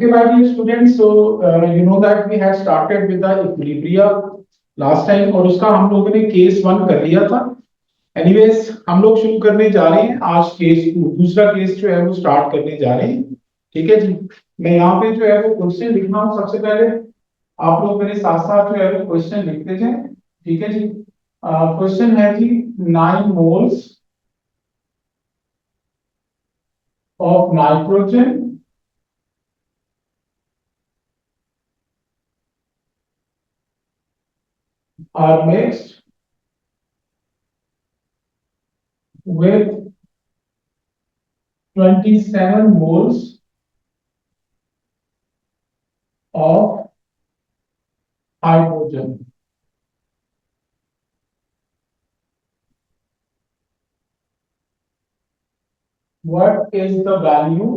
Okay, my dear students, so you know that we had started with the equilibria last time और उसका हम लोगों ने case one कर लिया था। एनीवेज हम लोग शुरू करने जा रहे हैं आज केस टू, दूसरा केस जो है वो स्टार्ट करने जा रहे हैं। ठीक है जी, मैं यहाँ पे जो है वो क्वेश्चन लिख रहा हूँ। सबसे पहले आप लोग मेरे साथ साथ जो है वो क्वेश्चन लिखते जाएं। ठीक है जी, क्वेश्चन है जी 9 moles of nitrogen are mixed with 27 moles of hydrogen. What is the value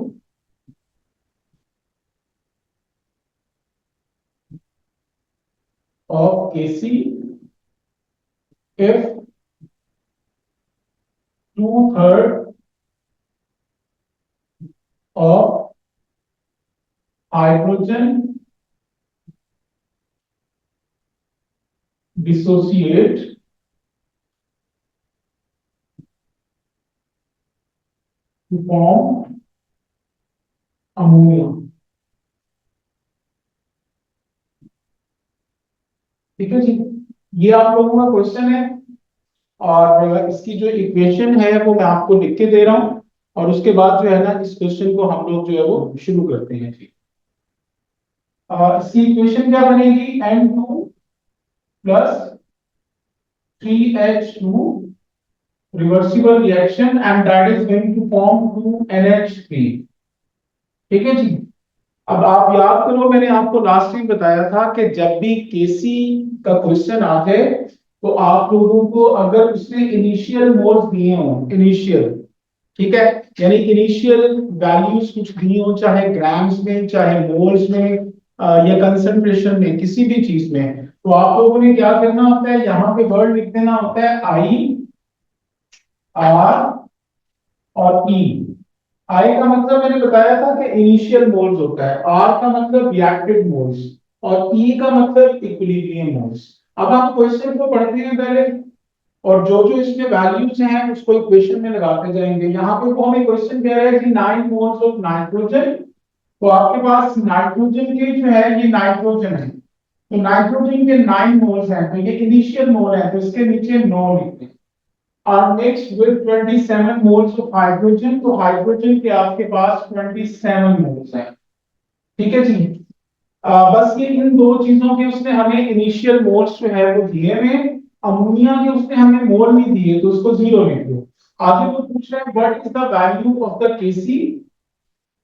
of Kc if 2/3 of hydrogen dissociate to form ammonia? ठीक है जी, ये आप लोगों का क्वेश्चन है और इसकी जो इक्वेशन है वो मैं आपको लिख के दे रहा हूं और उसके बाद जो है ना इस क्वेश्चन को हम लोग जो है वो शुरू करते हैं जी। इसकी इक्वेशन क्या बनेगी? N2 plus 3H2 reversible reaction and that is going to form 2NH3। ठीक है जी, अब आप याद करो मैंने आपको लास्ट टाइम बताया था कि जब भी केसी का क्वेश्चन आते तो आप लोगों को अगर उसने इनिशियल मोल्स दिए हों, इनिशियल, ठीक है, यानी इनिशियल वैल्यूज कुछ दी हो, चाहे ग्राम्स में चाहे मोल्स में या कंसंट्रेशन में, किसी भी चीज में, तो आप लोगों ने क्या करना होता है, यहाँ पे वर्ड लिख देना होता है आई आर और ई। आई का मतलब मैंने बताया था कि इनिशियल मोल्स होता है, आर का मतलब रिएक्टिव मोल्स और ई का मतलब इक्विलिब्रियम मोल्स। अब हम क्वेश्चन को पढ़ते हैं पहले और जो जो इसमें वैल्यूज हैं उसको इक्वेशन में लगाते जाएंगे। यहाँ पे वो हमें क्वेश्चन कह रहा है कि 9 मोल्स ऑफ नाइट्रोजन, तो आपके पास नाइट्रोजन के जो है ये नाइट्रोजन है, तो नाइट्रोजन के 9 मोल्स हैं, तो ये इनिशियल मोल है, तो इसके नीचे 9 लिखते हैं। are mixed with 27 moles of hydrogen, तो हाइड्रोजन के आपके पास 27 मोल्स हैं। ठीक है जी, बस ये इन दो चीजों के उसने हमें इनिशियल मोल्स जो है वो दिए हुए, अमोनिया के उसने हमें मोल नहीं दिए तो उसको जीरो लिख दो। आगे वो पूछ रहा है what is the value of the KC.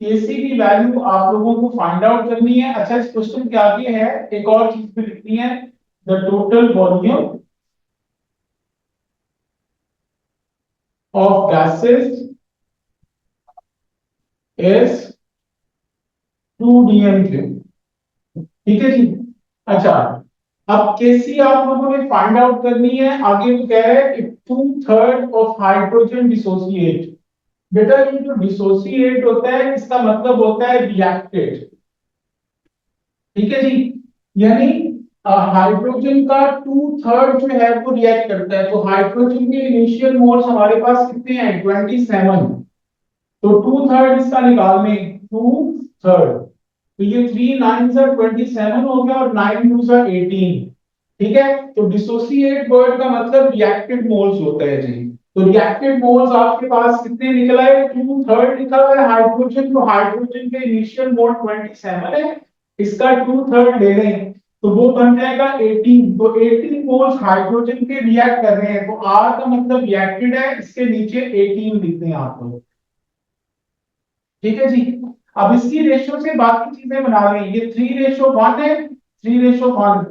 KC की वैल्यू आप लोगों को फाइंड आउट करनी है। अच्छा, इस क्वेश्चन के आगे है एक और चीज भी लिखनी है, the total volume of gases is 2DN3। ठीक है जी, अच्छा अब केसी आप लोगों ने फाइंड आउट करनी है। आगे वो कह रहे हैं 2/3 ऑफ हाइड्रोजन डिसोसिएट। बेटा ये जो डिसोसिएट होता है इसका मतलब होता है रिएक्टेड। ठीक है जी, यानी हाइड्रोजन का 2/3 जो है वो रिएक्ट करता है, तो हाइड्रोजन के इनिशियल मोल्स हमारे पास कितने हैं? 27, तो 2/3 इसका निकालने, 2/3, तो ये 3 9 27 हो गया और 9 2 18। ठीक है, तो डिसोसिएट वर्ड का मतलब रिएक्टेड मोल्स होता है जी। तो रिएक्टेड मोल्स आपके पास कितने निकला है? 2/3 लिखा हुआ है हाइड्रोजन, तो हाइड्रोजन के इनिशियल मोल 27 है, इसका 2/3 ले लें तो वो बन जाएगा 18। तो 18 मोल्स हाइड्रोजन के रिएक्ट कर रहे हैं, तो आर का मतलब रिएक्टेड है, इसके नीचे 18 लिखते हैं आप लोग। ठीक है जी, अब इसकी रेशियो से बाकी चीजें बना लें। ये 3:1 है, 3:1।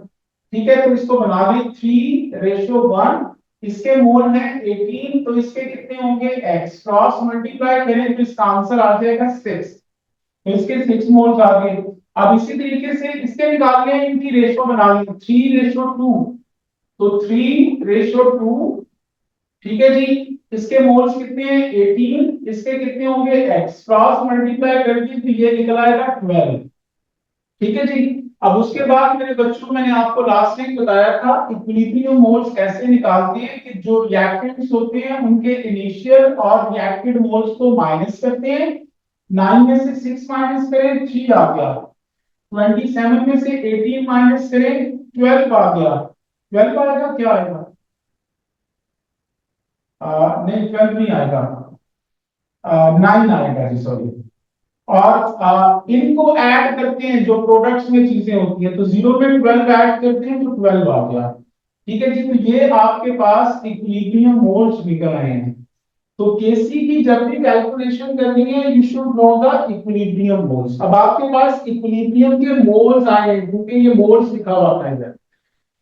ठीक है, तो इसको बना लें 3:1। इसके मोल है 18, तो इसके कितने होंगे? x क्रॉस मल्टीप्लाई करें तो इसका आंसर आ जाएगा 6, तो इसके 6 मोल्स आ गए। अब इसी तरीके से इसके निकालने हैं, इनकी रेशियो बना लें 3:2, तो 3:2। ठीक है जी, इसके मोल्स कितने हैं? 18, इसके कितने होंगे? x क्रॉस मल्टीप्लाई करके तो ये निकल आएगा 12। ठीक है जी। अब उसके बाद मेरे बच्चों मैंने आपको लास्ट टाइम बताया था इक्विलिब्रियम मोल्स कैसे निकालते हैं कि जो रिएक्टेंट्स होते हैं उनके इनिशियल और रिएक्टेड मोल्स को माइनस करते हैं। 9 में से 6 माइनस करें 3 आ गया। 27 में से 18 माइनस करें 12 आ गया। 12 आएगा क्या आएगा? नहीं 12 नहीं आएगा, 9 आएगा जी, सॉरी। और इनको ऐड करते हैं जो प्रोडक्ट्स में चीजें होती हैं, तो 0 में 12 ऐड करते हैं तो 12 आ गया। ठीक है जी, तो ये आपके पास इक्विलिब्रियम मोल्स निकल आए हैं। तो केसी की जब भी कैलकुलेशन करनी है you should know the equilibrium moles. अब आपके पास इक्विलिब्रियम के मोल्स आए हैं क्योंकि ये मोल्स लिखा हुआ था इधर।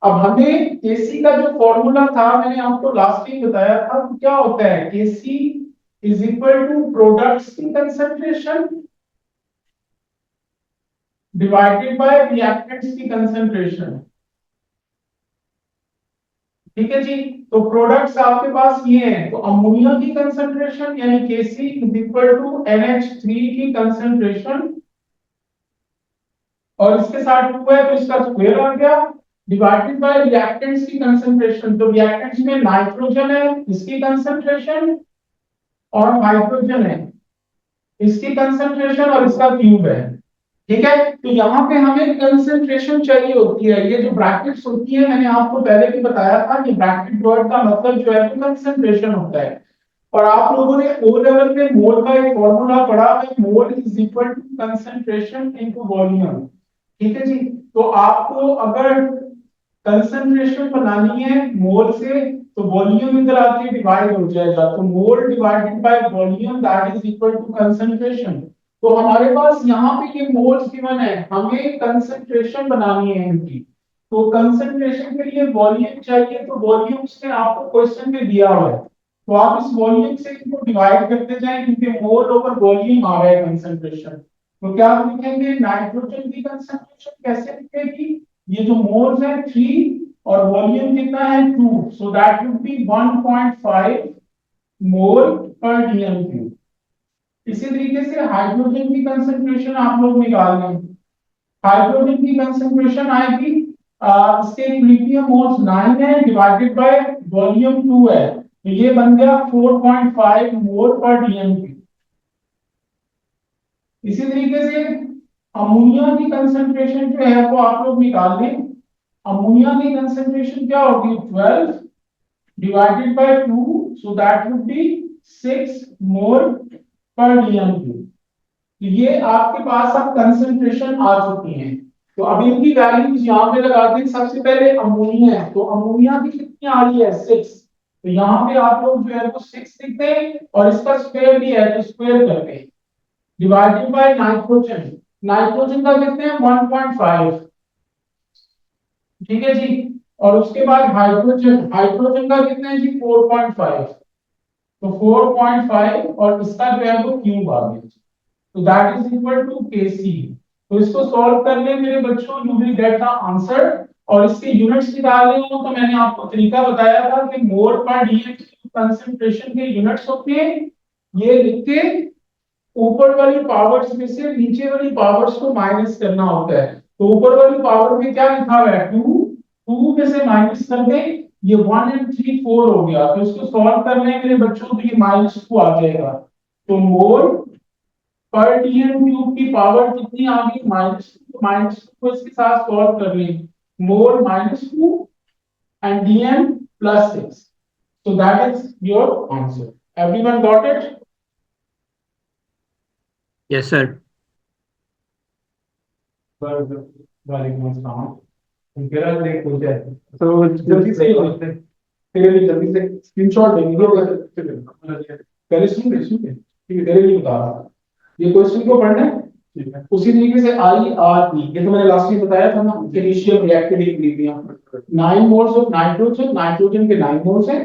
अब हमें केसी का जो फॉर्मूला था मैंने आपको लास्ट टाइम बताया था, तो क्या होता है केसी इज इक्वल टू प्रोडक्ट्स की कंसंट्रेशन डिवाइडेड बाय रिएक्टेंट्स की कंसंट्रेशन। ठीक है जी। तो प्रोडक्ट्स आपके पास ये हैं, तो अमोनिया की कंसंट्रेशन यानी Kc is equal to NH3 की कंसंट्रेशन, और इसके साथ 2 है तो इसका स्क्वायर आ गया, डिवाइडेड बाय रिएक्टेंट्स की कंसंट्रेशन। तो रिएक्टेंट्स में नाइट्रोजन है, इसकी कंसंट्रेशन, और हाइड्रोजन है, इसकी कंसंट्रेशन, और इसका क्यूब है। ठीक है, तो यहाँ पे हमें कंसंट्रेशन चाहिए होती है। ये जो ब्रैकेट्स होती है मैंने आपको पहले भी बताया था कि ब्रैकेट वर्ड का मतलब जो है वो कंसंट्रेशन होता है। और आप लोगों ने ओ लेवल पे मोल का एक फॉर्मूला पढ़ा है, mole is equal to concentration into volume. ठीक है जी। तो आपको अगर कंसंट्रेशन बनानी है मोल से तो वॉल्यूम इधर आके डिवाइड हो जाएगा, तो mole divided by volume that is equal to concentration. तो हमारे पास यहाँ पे ये मोल्स गिवन है, हमें कंसंट्रेशन बनानी है इनकी। तो कंसंट्रेशन के लिए वॉल्यूम चाहिए, तो वॉल्यूम ने आपको क्वेश्चन में दिया हुआ है, तो आप इस वॉल्यूम से इनको डिवाइड करते जाएं क्योंकि मोल ओवर वॉल्यूम आ रहा है कंसंट्रेशन। तो क्या आप लिखेंगे नाइट्रोजन की कंसंट्रेशन कैसे लिखेगी? ये जो मोल्स है 3 और वॉल्यूम कितना है 2, सो दैट वुड बी 1.5 मोल पर डीएम क्यूब। इसी तरीके से हाइड्रोजन की कंसंट्रेशन आप लोग निकाल लें। हाइड्रोजन की कंसंट्रेशन आएगी, इसके इक्विलिब्रियम मोल्स 9 है डिवाइडेड बाय वॉल्यूम 2 है, तो ये बन गया 4.5 मोल पर डीएम क्यूब। इसी तरीके से अमोनिया की कंसंट्रेशन जो है वो आप लोग निकाल लें। अमोनिया की कंसंट्रेशन क्या होगी 12 divided by 2, so that would be 6 मोल पर डीएम क्यूब। तो ये आपके पास अब कंसंट्रेशन आ चुकी है। तो अब इनकी वैल्यूज यहाँ पे लगाते हैं। सबसे पहले अमोनिया है, तो अमोनिया की कितनी आ रही है 6, तो यहाँ पे आप लोग जो है वो 6 लिखते हैं, और इसका स्क्वायर भी है तो स्क्वायर करते हैं, डिवाइडेड बाय नाइट्रोजन। नाइट्रोजन का कितने हैं 1.5। ठीक है जी। और उसके बाद हाइड्रोजन, हाइड्रोजन का कितना है जी 4.5, तो 4.5 और इसका जो है वो क्यूब आ गया, तो that is equal to Kc। तो इसको सॉल्व कर ले मेरे बच्चों, you will get the answer. और इसके यूनिट्स निकालने हो तो मैंने आपको तरीका बताया था कि मोल पर डीएम कंसंट्रेशन के यूनिट्स होते हैं, ये लिख के ऊपर वाली पावर्स में से नीचे वाली पावर्स को माइनस करना होता है। तो ऊपर वाली पावर में क्या लिखा हुआ है 2, 2 में से माइनस कर दें, ये 1 एंड 3 4 हो गया, तो इसको सॉल्व करने मेरे बच्चों तो ये -2 आ जाएगा। तो मोल पर डीएम क्यूब की पावर कितनी आ गई -2, -2 को इसके साथ सॉल्व कर लें, मोल -2 and DM +6, so that is your answer. Everyone got it? Yes sir. वालेकुम अस्सलाम। मेरा देख हो जाए तो जल्दी से तेरे लिए जल्दी से स्क्रीनशॉट लेंगे, पहले सुन ले ठीक है, तेरे लिए बता रहा हूं। ये क्वेश्चन को पढ़ना है, ठीक है। उसी तरीके से आई आर ई, ये तो मैंने लास्ट में बताया था ना, initial reacted equilibrium. 9 moles of nitrogen, nitrogen के 9 मोल्स हैं,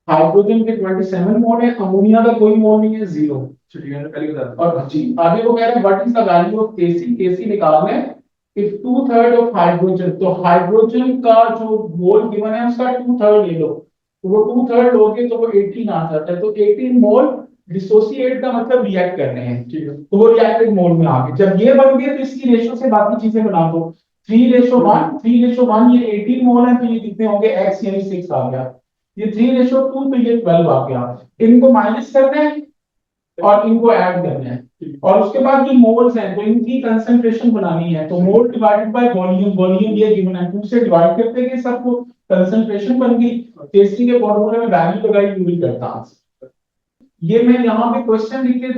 हाइड्रोजन के 27 मोल है, अमोनिया का कोई मोल नहीं है 0। ठीक है, पहले बता। और जी आगे वो कह रहे हैं what is the value of Kc, Kc निकालना है। इफ 2/3 ऑफ हाइड्रोजन, तो हाइड्रोजन का जो मोल गिवन है उसका 2/3 ले लो, तो वो 2/3 लोगे तो वो 18 आ जाता है, तो 18 मोल डिसोसिएट का मतलब रिएक्ट कर रहे हैं, ठीक है, तो वो रिएक्टिव मोड में आ गए। जब ये बन गए तो इसकी रेशो से बाकी चीजें बना दो, 3:1, 3:1 ये 18 मोल है, तो ये कितने होंगे, x यानी 6 आ गया। ये 3:2 तो ये 12 आ गया। इनको माइनस करना है और इनको ऐड करना है, और उसके बाद ये मोल्स हैं तो इनकी कंसंट्रेशन बनानी है, तो mole divided by volume, volume ये गिवन है, 2 से डिवाइड करते हैं सबको, कंसंट्रेशन बन गई, केसी के फॉर्मूले में वैल्यू लगाई, you will get the answer. ये मैं यहाँ पे क्वेश्चन लिख के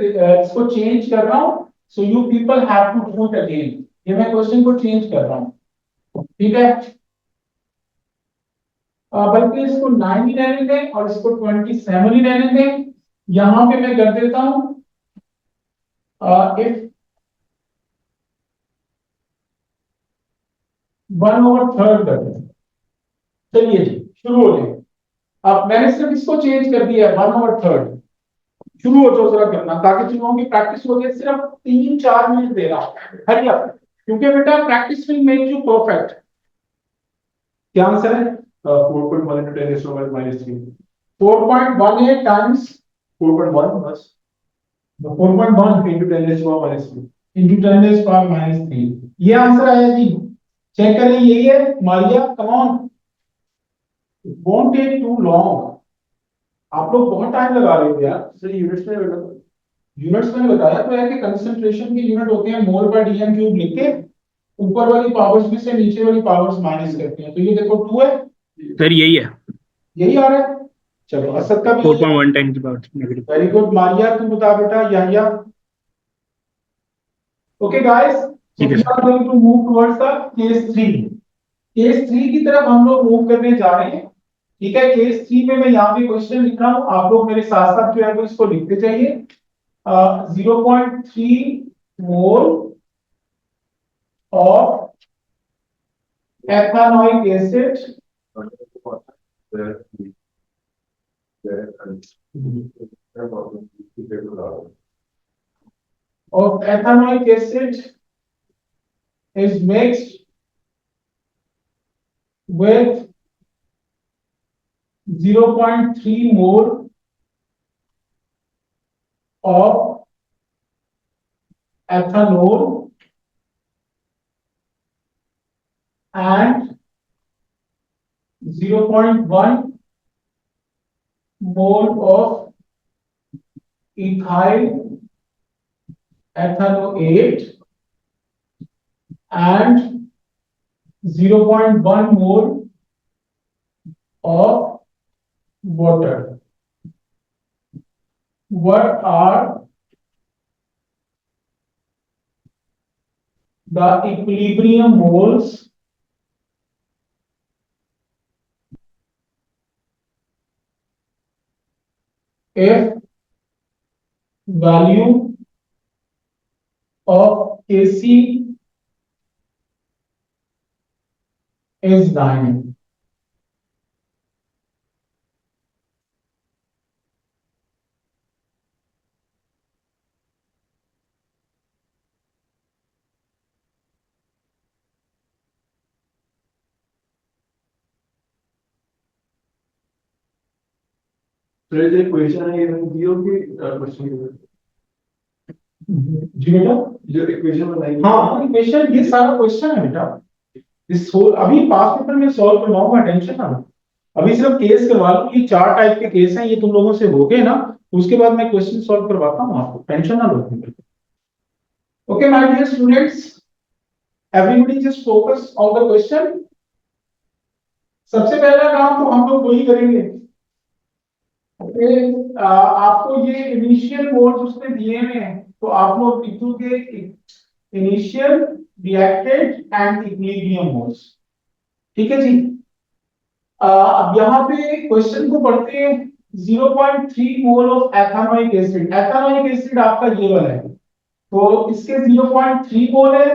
इसको चेंज कर रहा हूँ, so you people have to do it again. ये मैं क्वेश्चन को चेंज कर रहा हूँ, ठीक है, बल्कि इसको 9 ही रहने दें और इसको 27 ही रहने दें। यहाँ पे मैं कर देता हूँ इफ 1/3 कर दें। चलिए जी शुरू हो जाए। अब मैंने सिर्फ इसको चेंज कर दिया 1/3। शुरू हो जाओ जरा करना, ताकि तुम लोगों की प्रैक्टिस हो जाए। सिर्फ 3-4 मिनट दे रहा हूँ, हरी अप, क्योंकि बेटा practice will make you perfect. क्या आंसर है? 4.1 into 10 raised to -3। 4.18 times 4.1 बस, 4.1 into 10 raised to -3 into 10 raised to -3। ये आंसर आया जी, चेक करें, यही है Maria, come on, won't take too long। आप लोग बहुत टाइम लगा रहे हो यार। सर यूनिट्स में बेटा, यूनिट्स में बताया तो है कि कंसंट्रेशन के यूनिट होते हैं मोल पर डीएम क्यूब, लिख के ऊपर वाली पावर्स में से नीचे वाली पावर्स माइनस करते हैं, तो ये देखो 2 है सर, यही है, यही आ रहा है। चलो असद का भी 4.1 10 की power negative. Very good Maria, तुम बता बेटा याहिया। ओके गाइस, सो ठीक है we sir. Are going to move towards the case 3। Case 3 की तरफ हम लोग मूव करने जा रहे हैं, ठीक है। केस 3 में मैं यहाँ पे क्वेश्चन लिख रहा हूँ, आप लोग मेरे साथ साथ जो है वो इसको लिखते जाइए। 0.3 mole of ethanoic acid is mixed with 0.3 mole of ethanol and 0.1 mole of ethyl ethanoate and 0.1 mole of water. What are the equilibrium moles if value of Kc is 9? फिर जो इक्वेशन है ये मैंने दी होगी क्वेश्चन के जी बेटा, जो equation बनाई हाँ इक्वेशन, ये सारा क्वेश्चन है बेटा। इस अभी पास पेपर में सॉल्व करवाऊंगा, टेंशन ना लो। अभी सिर्फ केस करवा लो, ये 4 टाइप के केस हैं, ये तुम लोगों से हो गए ना, उसके बाद मैं क्वेश्चन सॉल्व करवाता हूँ आपको, टेंशन ना लो। Okay my dear students, everybody just focus on the question. सबसे पहला काम तो हम लोग वही करेंगे, आपको ये इनिशियल मोड्स उसने दिए हैं, तो आप लोग लिखोगे initial, reacted and equilibrium modes, ठीक है जी। अब यहाँ पे क्वेश्चन को पढ़ते हैं। 0.3 mole of ethanoic acid, एथानोइक acid आपका ये वाला है, तो इसके 0.3 मोल है,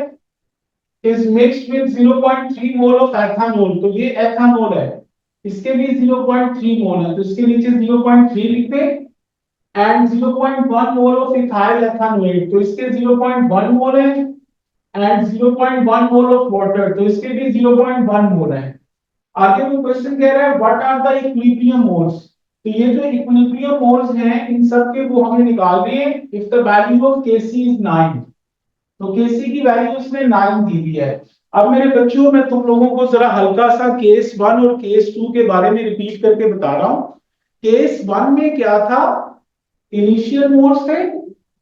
is mixed with 0.3 mole of ethanol, तो ये एथानोल है, इसके भी 0.3 मोल है, तो इसके नीचे 0.3 लिखते हैं। एंड 0.1 मोल ऑफ इथाइल एथानोएट, तो इसके 0.1 मोल है, एंड 0.1 मोल ऑफ वाटर, तो इसके भी 0.1 मोल है। आगे वो क्वेश्चन कह रहा है what are the equilibrium moles, तो ये जो इक्विलिब्रियम मोल्स हैं इन सब के वो हमें निकाल रहे हैं। If the value of Kc is 9, तो Kc की वैल्यू इसने 9 दी हुई है। अब मेरे बच्चों मैं तुम लोगों को जरा हल्का सा केस 1 और केस 2 के बारे में रिपीट करके बता रहा हूं। केस 1 में क्या था, इनिशियल मोल्स थे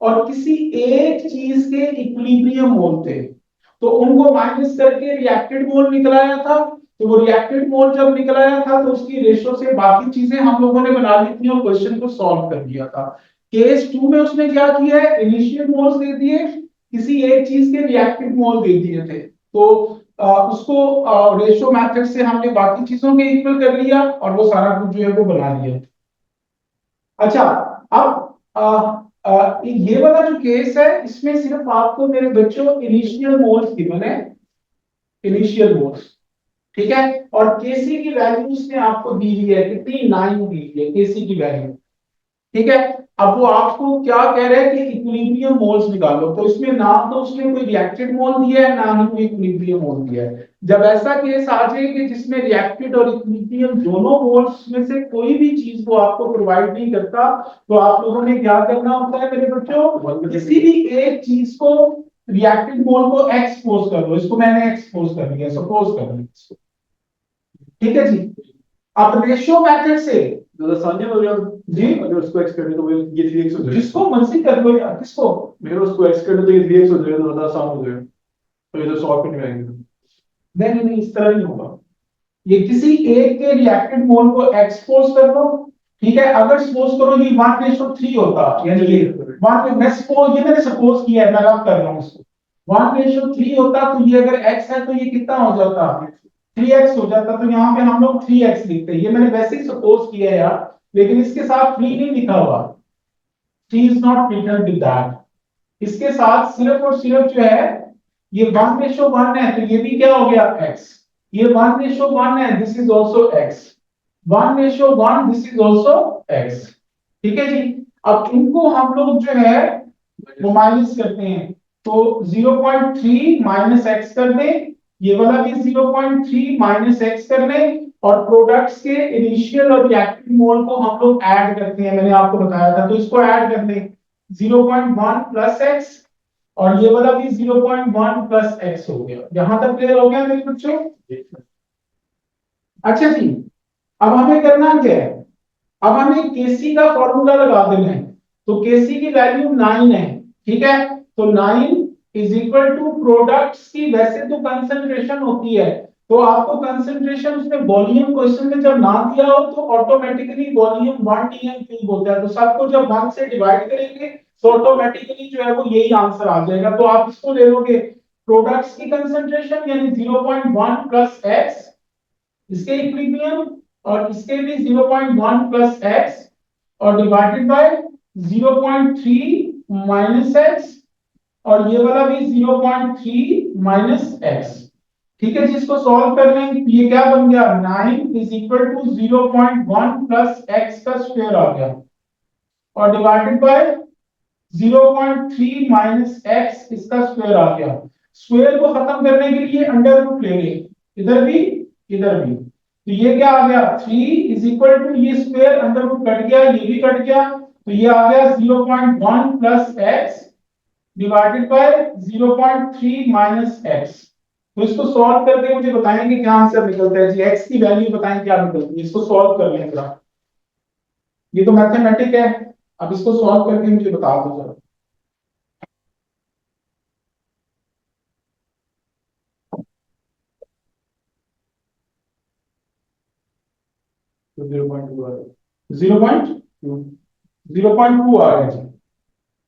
और किसी एक चीज के इक्विलिब्रियम मोल थे, तो उनको माइनस करके रिएक्टेड मोल निकल आया था। तो वो रिएक्टेड मोल जब निकल आया था तो उसकी रेशो से बाकी चीजें हम लोगों ने बना ली थी और क्वेश्चन को सॉल्व कर दिया था। केस 2 में उसने क्या किया है, इनिशियल मोल्स दे दिए, किसी एक चीज के रिएक्टेड मोल दे दिए थे, तो उसको रेशो मेथड से हमने बाकी चीजों के इक्वल कर लिया और वो सारा कुछ जो है वो बना लिया। अच्छा, अब ये वाला जो केस है इसमें सिर्फ आपको मेरे बच्चों इनिशियल मोल्स गिवन है, इनिशियल मोल्स, ठीक है। और केसी की वैल्यू उसने आपको दी हुई है, कितनी 9 दी हुई है केसी की वैल्यू, ठीक है। अब वो आपको क्या कह रहा है कि इक्विलिब्रियम मोल्स निकालो, तो इसमें ना तो उसने कोई रिएक्टेड मोल दिया है ना ही कोई इक्विलिब्रियम मोल दिया है। जब ऐसा केस आ जाए कि जिसमें रिएक्टेड और इक्विलिब्रियम दोनों मोल्स में से कोई भी चीज वो आपको प्रोवाइड नहीं करता, तो आप लोगों ने क्या करना होता है मेरे बच्चों, किसी भी एक चीज को रिएक्टेड मोल को एक्सपोज कर दो। इसको मैंने एक्सपोज कर लिया, सपोज कर लिया, ठीक है जी। अब रेशियो मेथड से सानिया अगर जी अगर उसको एक्स कर दे तो ये 3x हो जाएगा। जिसको मर्जी कर लो यार, किसको, मेरे उसको एक्स कर दे तो ये 3x हो जाएगा, तो ज्यादा आसान हो जाएगा, तो ये तो सॉल्व करने में आएंगे। नहीं नहीं इस तरह नहीं होगा। ये किसी एक के रिएक्टेड मोल को एक्सपोज कर दो, ठीक है। अगर सपोज करो ये 1:3 होता, यानी ये 1, मैं सपोज, ये मैंने सपोज किया है, मैं रब कर रहा हूं इसको, 1:3 होता, तो ये अगर x है तो ये कितना हो जाता, 3x हो जाता। तो यहाँ पे हम लोग 3x लिखते हैं, ये मैंने वैसे ही सपोज किया है यार, लेकिन इसके साथ 3 नहीं लिखा हुआ, 3 is not written with that. इसके साथ सिर्फ और सिर्फ जो है ये 1:1 है, तो ये भी क्या हो गया x, ये 1:1 है, this is also x, 1:1 this is also x, ठीक है जी। अब इनको हम लोग जो है वो माइनस करते हैं, तो 0.3 माइनस x कर दें, ये वाला भी 0.3 माइनस x कर दें, और प्रोडक्ट्स के इनिशियल और रिएक्टिव मोल को हम लोग ऐड करते हैं, मैंने आपको बताया था, तो इसको ऐड कर दें 0.1 प्लस x, और ये वाला भी 0.1 प्लस x हो गया। यहां तक क्लियर हो गया मेरे बच्चों? अच्छा जी, अब हमें करना क्या है, अब हमें केसी का फॉर्मूला लगा देना है। तो केसी की वैल्यू 9 है, ठीक है। तो 9 इज इक्वल टू प्रोडक्ट्स की वैसे तो कंसंट्रेशन होती है, तो आपको कंसंट्रेशन उसने वॉल्यूम क्वेश्चन में जब ना दिया हो तो ऑटोमेटिकली वॉल्यूम 1 dm क्यूब होता है, तो सबको जब 1 से डिवाइड करेंगे तो ऑटोमेटिकली जो है वो यही आंसर आ जाएगा। तो आप इसको ले लोगे प्रोडक्ट्स की कंसंट्रेशन यानी 0.1 प्लस x, इसके इक्विलिब्रियम, और इसके भी 0.1 प्लस x, और डिवाइडेड बाय 0.3 माइनस x, और ये वाला भी 0.3 माइनस x, ठीक है। जिसको सॉल्व कर लेंगे तो ये क्या बन गया, 9 is equal to 0.1 plus x का स्क्वायर आ गया, और डिवाइडेड बाय 0.3 माइनस x इसका स्क्वायर आ गया। स्क्वायर को खत्म करने के लिए अंडर रूट लेंगे, इधर भी इधर भी, तो ये क्या आ गया 3 इज इक्वल टू, ये स्क्वायर अंडर रूट कट गया, ये भी कट गया, तो ये आ गया 0.1 plus x divided by 0.3 minus x। तो इसको सॉल्व करके मुझे बताएंगे क्या आंसर निकलता है जी, x की वैल्यू बताएं क्या निकलती है, इसको सॉल्व कर लें जरा, ये तो मैथमेटिक है, अब इसको सॉल्व करके मुझे बता दो जरा। तो 0.2 आ रहा है। 0.2 आ गया जी।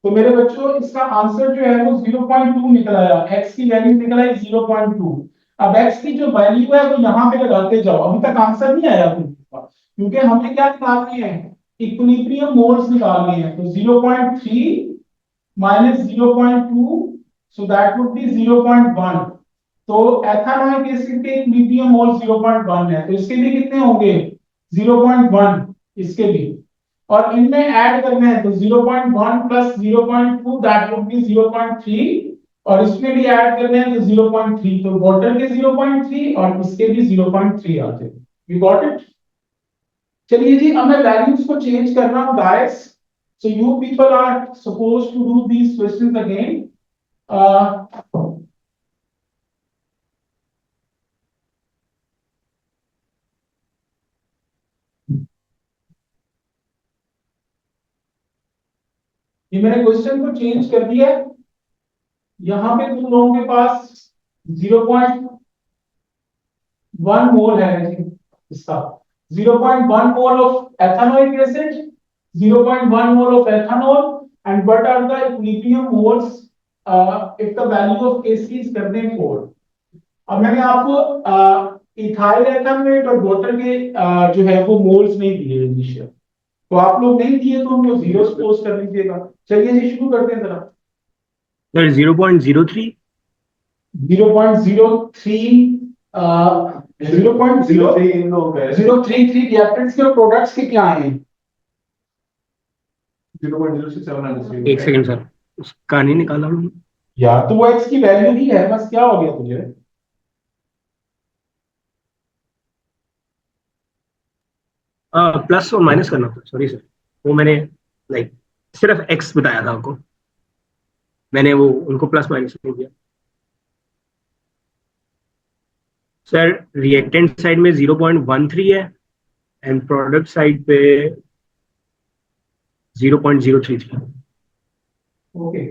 तो मेरे बच्चों इसका आंसर जो है वो 0.2 निकल आया, x की वैल्यू निकल आई 0.2। अब x की जो वैल्यू है वो यहाँ पे लगाते जाओ, अभी तक आंसर नहीं आया तुमको, क्योंकि हमें क्या निकालने हैं, इक्विलिब्रियम मोल्स निकालने हैं। तो 0.3 minus 0.2, so that would be 0.1। तो एथेनॉल एसिड के इक्विलिब्रियम मोल 0.1 है, तो इसके भी कितने होंगे 0.1, इसके भी, और इनमें ऐड करना है, तो 0.1 प्लस 0.2 दैट वुड बी 0.3, और इसमें भी ऐड करना है तो 0.3, तो वाटर के 0.3 और इसके भी 0.3 आते हैं। You got it? चलिए जी, अब मैं वैल्यूज को चेंज कर रहा हूं guys, so you people are suppose to do these questions again. ये मैंने क्वेश्चन को चेंज कर दिया है। यहां पे तुम लोगों के पास 0.1 मोल है जी, इसका 0.1 mole of ethanoic acid, 0.1 mole of ethanol, and what are the equilibrium moles if the value of Kc is करते हैं 4। अब मैंने आपको इथाइल एथेनोएट और वाटर के जो है वो मोल्स नहीं दिए इनिशियल, तो आप लोग नहीं दिए तो उनको जीरो सपोज कर लीजिएगा। चलिए जी शुरू करते हैं जरा। सर 0.03 0.03 0.033 इन लोगों का है रिएक्टेंट्स के और प्रोडक्ट्स के क्या हैं? 0.06793 एक सेकंड सर, उसका नहीं निकाला हमने। यार तो वो एक्स की वैल्यू ही है, बस क्या हो गया तुझे? प्लस और माइनस करना था, सॉरी सर, वो मैंने लाइक सिर्फ एक्स बताया था आपको, मैंने वो उनको प्लस माइनस नहीं दिया। सर रिएक्टेंट साइड में 0.13 है एंड प्रोडक्ट साइड पे 0.033। ओके